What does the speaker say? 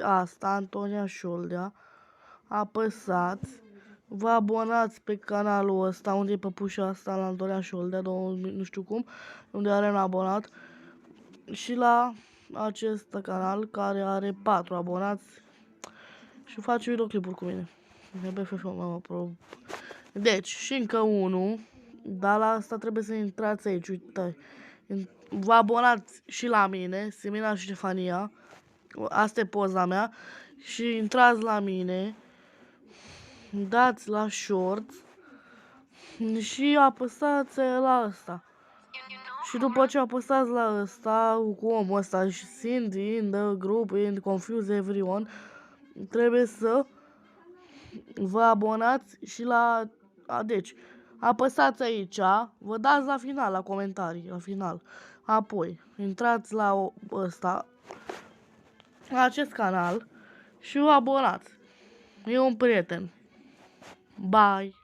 asta, Antonia Șoldea, apăsați, vă abonați pe canalul ăsta, unde e păpușa asta la Antonia Șoldea, nu știu cum, unde are un abonat, și la acest canal care are 4 abonați și face videoclipuri cu mine. Deci, și încă unul, dar la asta trebuie să intrați aici, uite. Vă abonați și la mine, Simina și Ștefania. Asta e poza mea. Și intrați la mine, dați la shorts și apăsați la asta. Și după ce apăsați la ăsta, cu omul ăsta, și Cindy in the group, in confuse everyone, trebuie să vă abonați și la... Deci, apăsați aici, vă dați la final, la comentarii, la final. Apoi, intrați la ăsta, la acest canal și vă abonați. E un prieten. Bye!